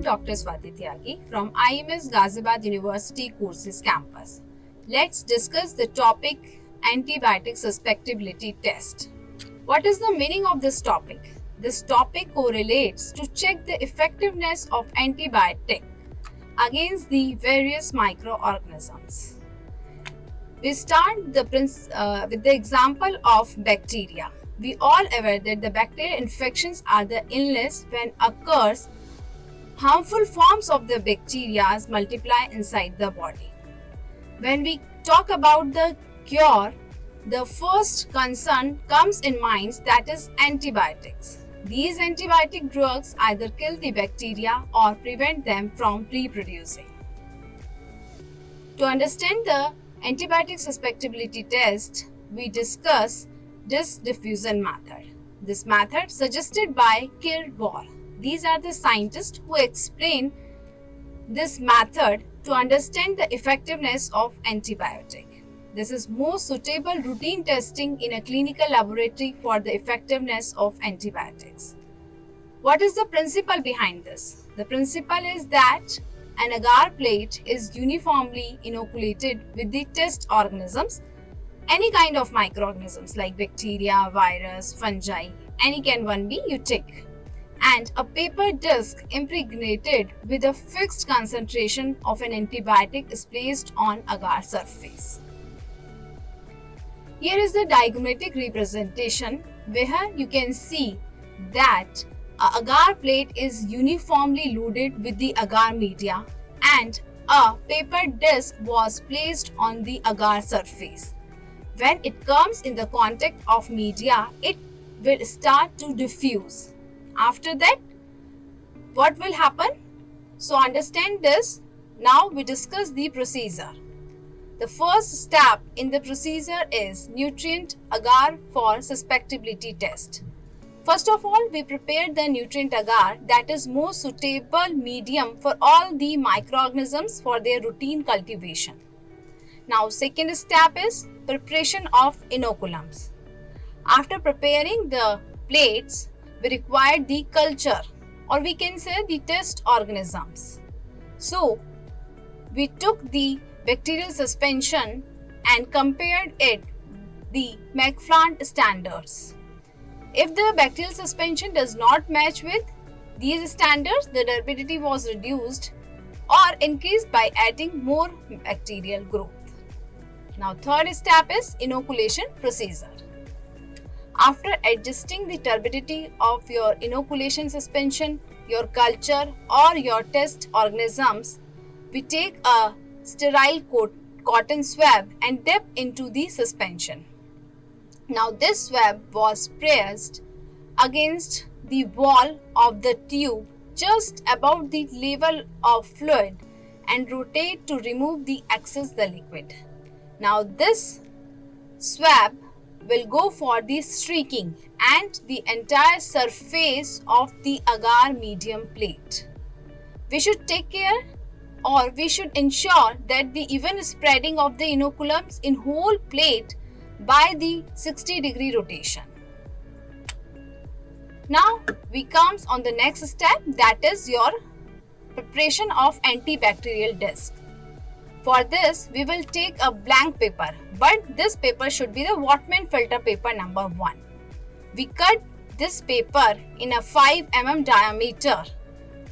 Dr. Swati Tyagi from IMS Ghaziabad University Courses campus. Let's discuss the topic Antibiotic Suspectibility Test. What is the meaning of this topic? This topic correlates to check the effectiveness of antibiotic against the various microorganisms. We start with the example of bacteria. We all aware that the bacterial infections are the illness when occurs harmful forms of the bacteria multiply inside the body. When we talk about the cure, the first concern comes in mind, that is antibiotics. These antibiotic drugs either kill the bacteria or prevent them from reproducing. To understand the antibiotic susceptibility test, we discuss this diffusion method. This method suggested by Kirby-Bauer. These are the scientists who explain this method to understand the effectiveness of antibiotic. This is most suitable routine testing in a clinical laboratory for the effectiveness of antibiotics. What is the principle behind this? The principle is that an agar plate is uniformly inoculated with the test organisms, any kind of microorganisms like bacteria, virus, fungi, any can one be you take, and a paper disc impregnated with a fixed concentration of an antibiotic is placed on agar surface. Here is the diagrammatic representation where you can see that a agar plate is uniformly loaded with the agar media and a paper disc was placed on the agar surface. When it comes in the contact of media, it will start to diffuse. After that, what will happen? So understand this. Now we discuss the procedure. The first step in the procedure is nutrient agar for susceptibility test. First of all, we prepare the nutrient agar that is most suitable medium for all the microorganisms for their routine cultivation. Now, second step is preparation of inoculums. After preparing the plates, we require the culture, or we can say the test organisms. So, we took the bacterial suspension and compared it the McFlant standards. If the bacterial suspension does not match with these standards, the turbidity was reduced or increased by adding more bacterial growth. Now, third step is inoculation procedure. After adjusting the turbidity of your inoculation suspension, your culture or your test organisms, we take a sterile cotton swab and dip into the suspension. Now, this swab was pressed against the wall of the tube just above the level of fluid and rotate to remove the excess the liquid. Now, this swab will go for the streaking and the entire surface of the agar medium plate. We should take care, or we should ensure that the even spreading of the inoculums in whole plate by the 60-degree rotation. Now we comes on the next step, that is your preparation of antibacterial disc. For this, we will take a blank paper, but this paper should be the Whatman filter paper number 1. We cut this paper in a 5 mm diameter.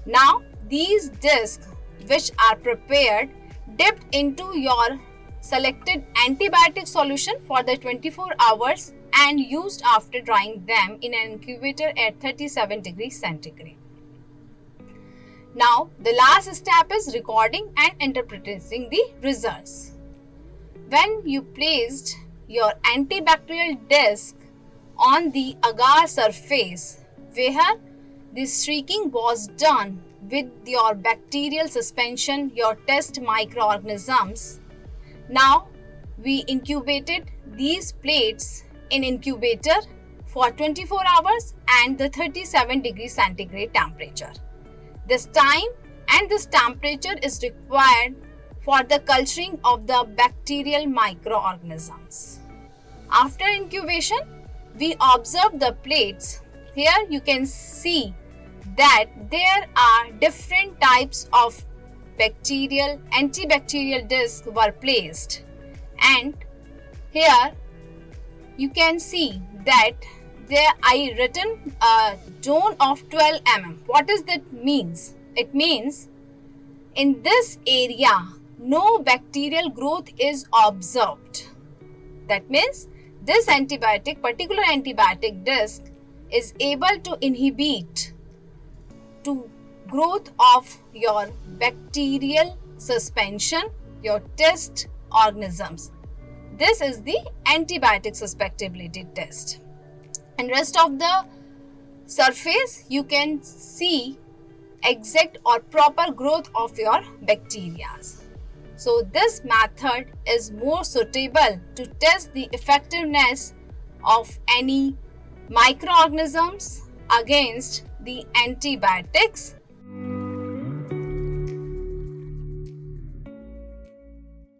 Now, these discs which are prepared, dipped into your selected antibiotic solution for the 24 hours and used after drying them in an incubator at 37 degrees centigrade. Now, the last step is recording and interpreting the results. When you placed your antibacterial disc on the agar surface where the streaking was done with your bacterial suspension, your test microorganisms, now we incubated these plates in incubator for 24 hours and the 37 degrees centigrade temperature. This time and this temperature is required for the culturing of the bacterial microorganisms. After incubation, we observe the plates. Here you can see that there are different types of antibacterial discs were placed, and here you can see that there I written a zone of 12 mm. What does that means? It means in this area no bacterial growth is observed. That means this particular antibiotic disc is able to inhibit to growth of your bacterial suspension, your test organisms. This is the antibiotic susceptibility test. And rest of the surface you can see exact or proper growth of your bacteria. So this method is more suitable to test the effectiveness of any microorganisms against the antibiotics